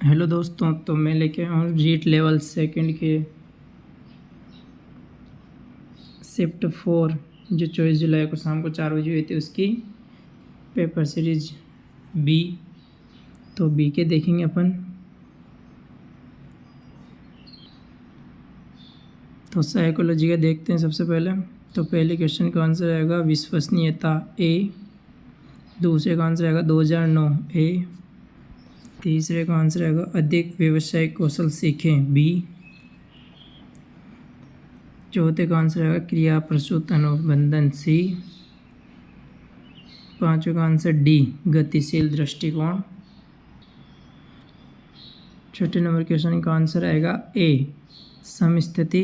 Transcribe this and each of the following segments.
Hello दोस्तों, तो मैं लेके आया हूँ रीट लेवल सेकंड के शिफ्ट 4 जो 24 जुलाई को शाम को 4 बजे हुई थी उसकी पेपर सीरीज बी। तो बी के देखेंगे अपन। तो साइकोलॉजी का देखते हैं सबसे पहले। तो पहले क्वेश्चन का आंसर आएगा विश्वसनीयता ए, दूसरे का आंसर आएगा 2009 ए, तीसरे का आंसर आएगा अधिक व्यावसायिक कौशल सीखें बी, चौथे का आंसर आएगा क्रिया प्रसूत अनुबंधन सी, पांचवें का आंसर डी गतिशील दृष्टिकोण, छठे नंबर क्वेश्चन का आंसर आएगा ए समस्थिति,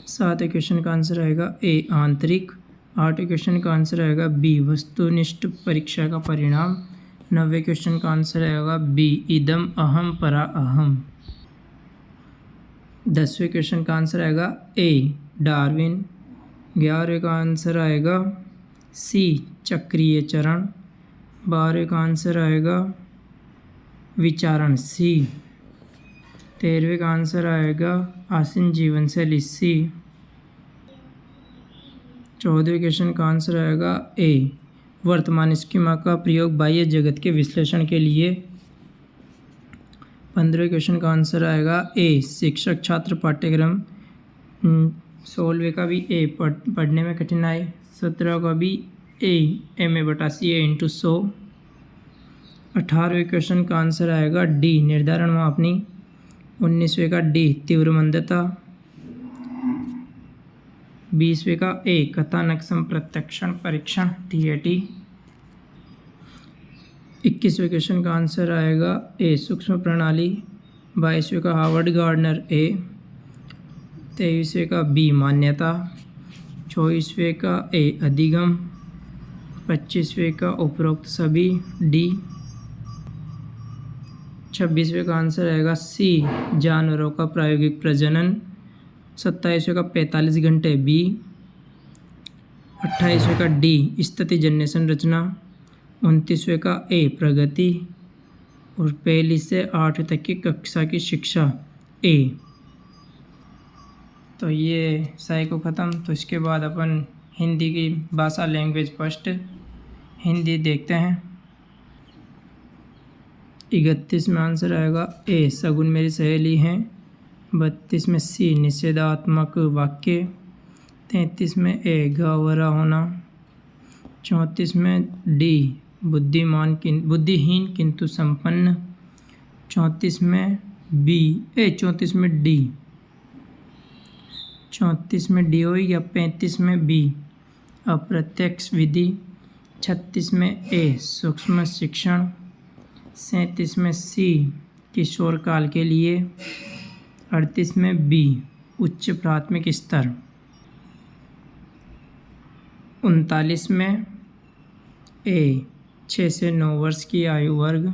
सातवें क्वेश्चन का आंसर आएगा ए आंतरिक, आठवें क्वेश्चन का आंसर आएगा बी वस्तुनिष्ठ परीक्षा का परिणाम, नौवें क्वेश्चन का आंसर आएगा बी इदम अहम परा अहम, दसवें क्वेश्चन का आंसर आएगा ए डार्विन, 11वें का आंसर आएगा सी चक्रीय चरण, 12वें का आंसर आएगा विचारण सी, 13वें का आंसर आएगा आसीन जीवन शैली सी, 14वें क्वेश्चन का आंसर आएगा ए वर्तमान स्कीमा का प्रयोग बाह्य जगत के विश्लेषण के लिए, 15वें क्वेश्चन का आंसर आएगा ए शिक्षक छात्र पाठ्यक्रम, 16वें का भी ए पढ़ने में कठिनाई, 17 का भी ए MA/CA × 100, 18वें क्वेश्चन का आंसर आएगा डी निर्धारण मापनी, 19वें का डी तीव्र मंदता, 20वें का ए कथानक संप्रत्यक्षण परीक्षण TAT, 21वें क्वेश्चन का आंसर आएगा ए सूक्ष्म प्रणाली, 22वें का हार्वर्ड गार्डनर ए, 23वें का बी मान्यता, 24वें का ए अधिगम, 25वें का उपरोक्त सभी डी, 26वें का आंसर आएगा सी जानवरों का प्रायोगिक प्रजनन, 27वें का 45 घंटे बी, 28वें का डी स्थितिजन्य संरचना, 29वें का ए प्रगति और पहली से 8वीं तक की कक्षा की शिक्षा ए। तो ये साइको ख़त्म। तो इसके बाद अपन हिंदी की भाषा लैंग्वेज फर्स्ट हिंदी देखते हैं। 31 में आंसर आएगा ए सगुन मेरी सहेली हैं, 32 में सी निषेधात्मक वाक्य, 33 में ए गहरा होना, 34 में डी बुद्धिहीन किंतु संपन्न, 34 में डी, 34 में डी हो या 35 में बी अप्रत्यक्ष विधि, 36 में ए सूक्ष्म शिक्षण, 37 में सी किशोर काल के लिए, 38 में बी उच्च प्राथमिक स्तर, 39 में ए 6 से 9 वर्ष की आयु वर्ग,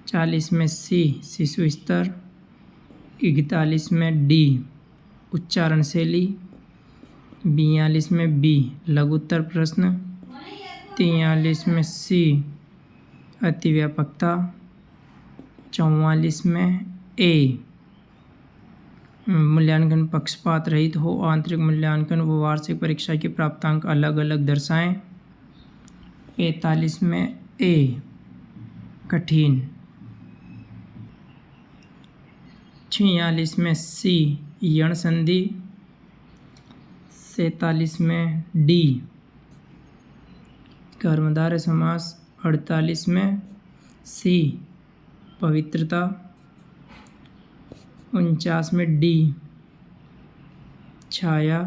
40 में सी शिशु स्तर, 41 में डी उच्चारण शैली, 42 में बी लघुत्तर प्रश्न, 43 में सी अतिव्यापकता, 44 में ए मूल्यांकन पक्षपात रहित हो, आंतरिक मूल्यांकन व वार्षिक परीक्षा के प्राप्तांक अलग अलग दर्शाएं, 45 में ए कठिन, 46 में सी यण संधि, 47 में डी कर्मधारय समास, 48 में सी पवित्रता, 49 में डी छाया,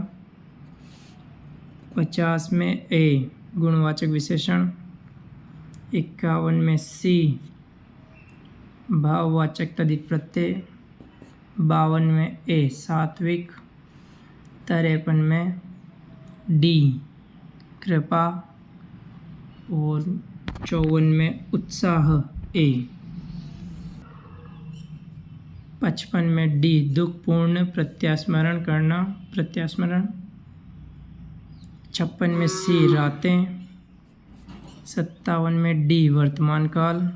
50 में ए गुणवाचक विशेषण, 51 में सी भाववाचक तद्धित प्रत्यय, 52 में ए सात्विक, 53 में डी कृपा और 54 में उत्साह ए, 55 में डी दुखपूर्ण प्रत्यास्मरण करना 56 में सी रातें, 57 में डी वर्तमान काल,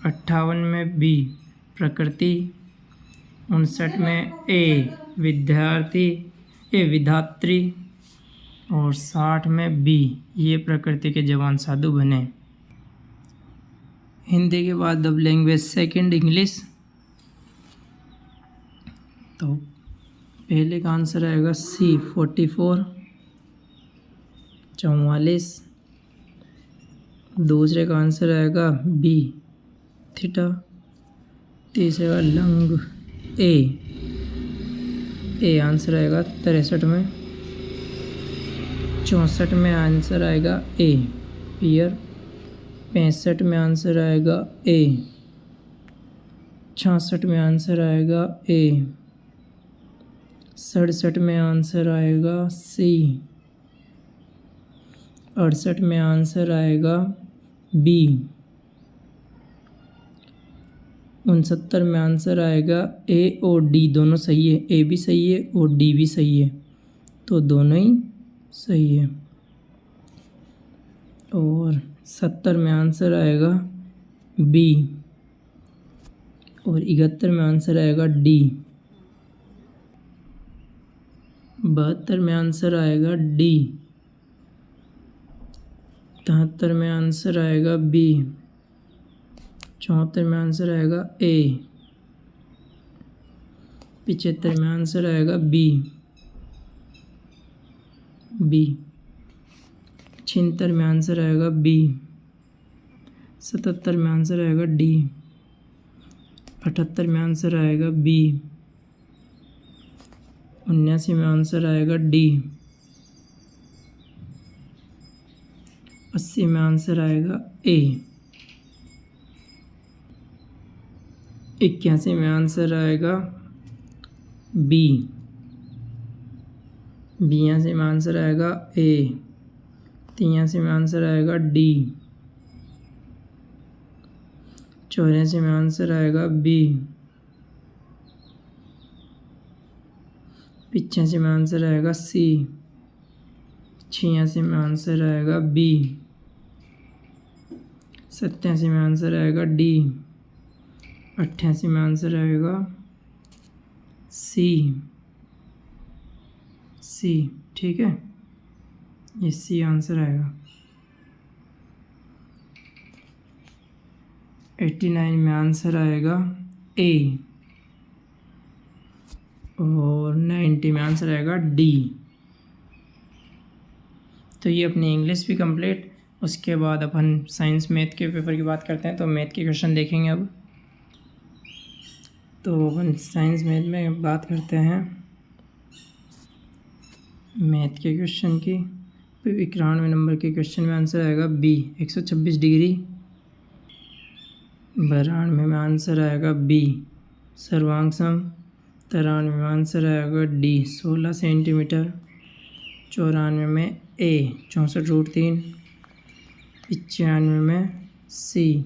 58 में बी प्रकृति, 59 में ए विधात्री और 60 में बी ये प्रकृति के जवान साधु बने। हिंदी के बाद अब लैंग्वेज सेकंड इंग्लिश। तो पहले का आंसर आएगा सी 44 44। दूसरे का आंसर आएगा बी थीटा। तीसरे का लंग ए आंसर आएगा 63 में। 64 में आंसर आएगा ए पियर। 65 में आंसर आएगा ए। 66 में आंसर आएगा ए। 67 में आंसर आएगा सी। 68 में आंसर आएगा बी। 69 में आंसर आएगा ए और डी दोनों सही है। ए भी सही है और डी भी सही है, तो दोनों ही सही है। और 70 में आंसर आएगा बी और 71 में आंसर आएगा डी। 72 में आंसर आएगा डी। 73 में आंसर आएगा बी। 74 में आंसर आएगा ए। 75 में आंसर आएगा बी। 76 में आंसर आएगा बी। 77 में आंसर आएगा डी। 78 में आंसर आएगा बी। 79 में आंसर आएगा डी। 80 में आंसर आएगा ए। 81 में आंसर आएगा बी। 82 में आंसर आएगा ए। 83 में आंसर आएगा डी। 84 में आंसर आएगा बी। 85 में आंसर आएगा सी। 86 में आंसर आएगा बी। 87 में आंसर आएगा डी। 88 में आंसर आएगा सी। ठीक है, ये सी आंसर आएगा। 89 में आंसर आएगा ए और 90 में आंसर आएगा डी। तो ये अपनी इंग्लिश भी कंप्लीट। उसके बाद अपन साइंस मैथ के पेपर की बात करते हैं। तो मैथ के क्वेश्चन देखेंगे अब। तो अपन साइंस मैथ में बात करते हैं मैथ के क्वेश्चन की। तो 91 नंबर के क्वेश्चन में आंसर आएगा बी 126 डिग्री। 92 में आंसर आएगा बी सर्वांग-सम। 93 में आंसर आएगा डी 16 सेंटीमीटर। 94 में ए 64√3। 95 में सी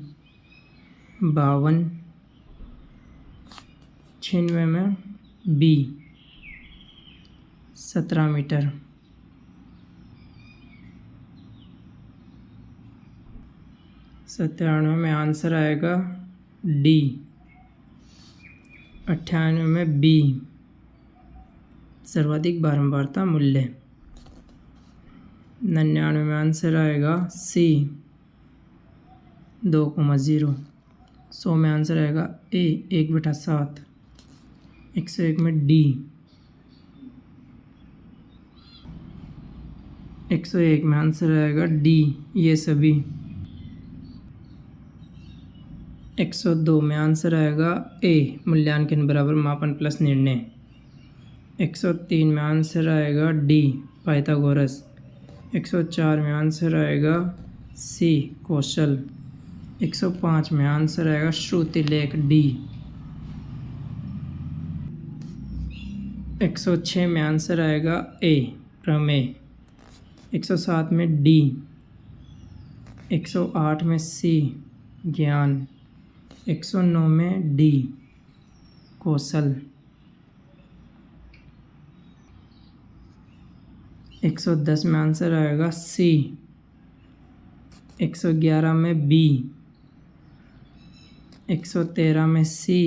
52। 96 में बी 17 मीटर। 97 में आंसर आएगा डी। 98 में बी सर्वाधिक बारंबारता मूल्य। 99 में आंसर आएगा सी 2,0। 100 में आंसर आएगा ए 1/7। 101 में डी। 101 में आंसर आएगा डी ये सभी। 102 में आंसर आएगा ए मूल्यांकन बराबर मापन प्लस निर्णय। 103 में आंसर आएगा डी पाइथागोरस। 104 में आंसर आएगा सी कौशल। 105 में आंसर आएगा श्रुतिलेख डी। 106 में आंसर आएगा ए प्रमेय। 107 में डी। 108 में सी ज्ञान। 109 में डी कौशल। 110 में आंसर आएगा सी 111 में बी, 113 में सी,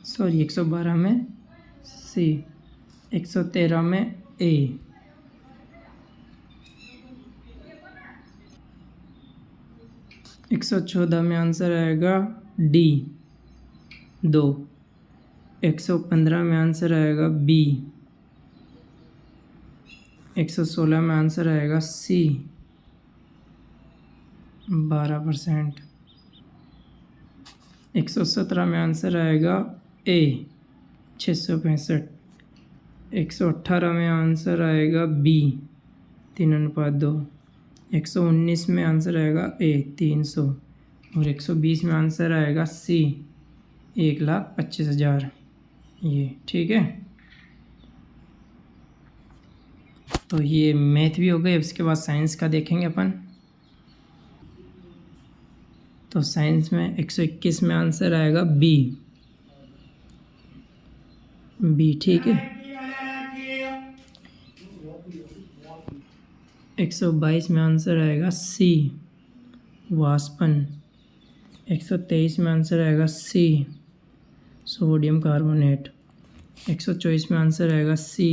112 में सी, 113 में ए, 114 में आंसर आएगा डी 2, 115 में आंसर आएगा बी, 116 में आंसर आएगा सी 12%, 117 में आंसर आएगा ए 665, 118 में आंसर आएगा बी 3:2, 119 में आंसर आएगा ए 300 और 120 में आंसर आएगा सी 1,25,000। ये ठीक है। तो ये मैथ भी हो गए। अब इसके बाद साइंस का देखेंगे अपन। तो साइंस में 121 में आंसर आएगा बी, ठीक है। 122 में आंसर आएगा सी वाष्पन, 123 में आंसर आएगा सी सोडियम कार्बोनेट, 124 में आंसर आएगा सी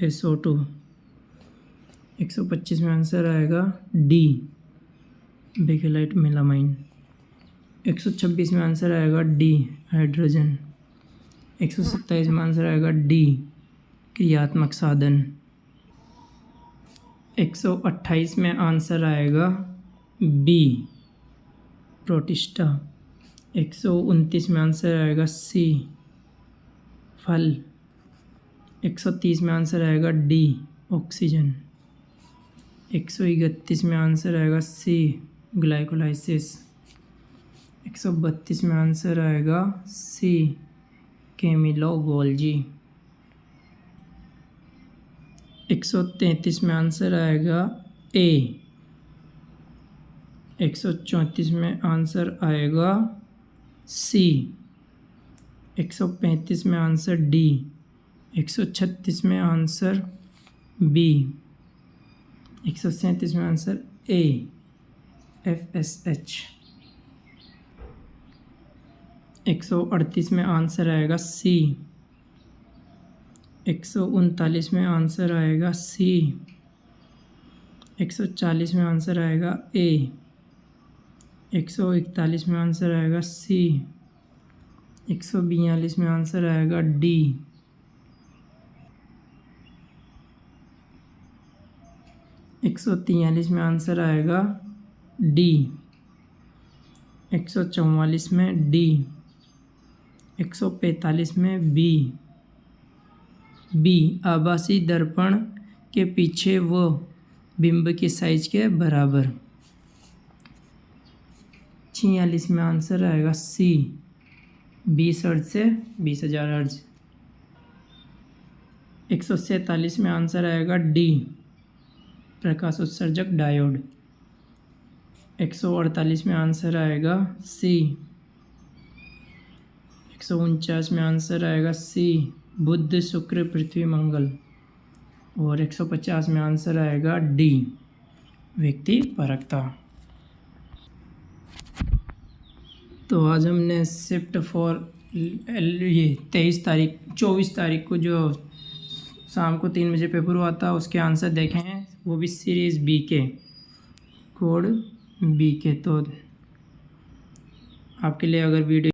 SO2, 125 में आंसर आएगा डी बेकेलाइट मेलामाइन, 126 में आंसर आएगा डी हाइड्रोजन, 127 में आंसर आएगा डी क्रियात्मक साधन, 128 में आंसर आएगा बी प्रोटिस्टा, 129 में आंसर आएगा सी फल, 130 में आंसर आएगा डी ऑक्सीजन, 131 में आंसर आएगा सी ग्लाइकोलाइसिस, 132 में आंसर आएगा सी केमिलोगोल्जी, 133 में आंसर आएगा ए, 134 में आंसर आएगा सी, 135 में आंसर डी, 136 में आंसर बी, 137 में आंसर ए FSH, 138 में आंसर आएगा सी, 139 में आंसर आएगा सी, 140 में आंसर आएगा ए, 141 में आंसर आएगा सी, 142 में आंसर आएगा डी, 143 में आंसर आएगा डी, 144 में डी, 145 में बी आभासी दर्पण के पीछे वो बिंब की साइज के बराबर, 46 में आंसर आएगा सी 20 हर्ट्ज से 20,000 हर्ट्ज, 147 में आंसर आएगा डी प्रकाश उत्सर्जक डायोड, 148 में आंसर आएगा सी, 149 में आंसर आएगा सी बुध शुक्र पृथ्वी मंगल और 150 में आंसर आएगा डी व्यक्ति परकता। तो आज हमने शिफ्ट फॉर ये 24 तारीख को जो शाम को 3 बजे पेपर हुआ था उसके आंसर देखे हैं, वो भी सीरीज़ बी के कोड बी के। तो आपके लिए अगर वीडियो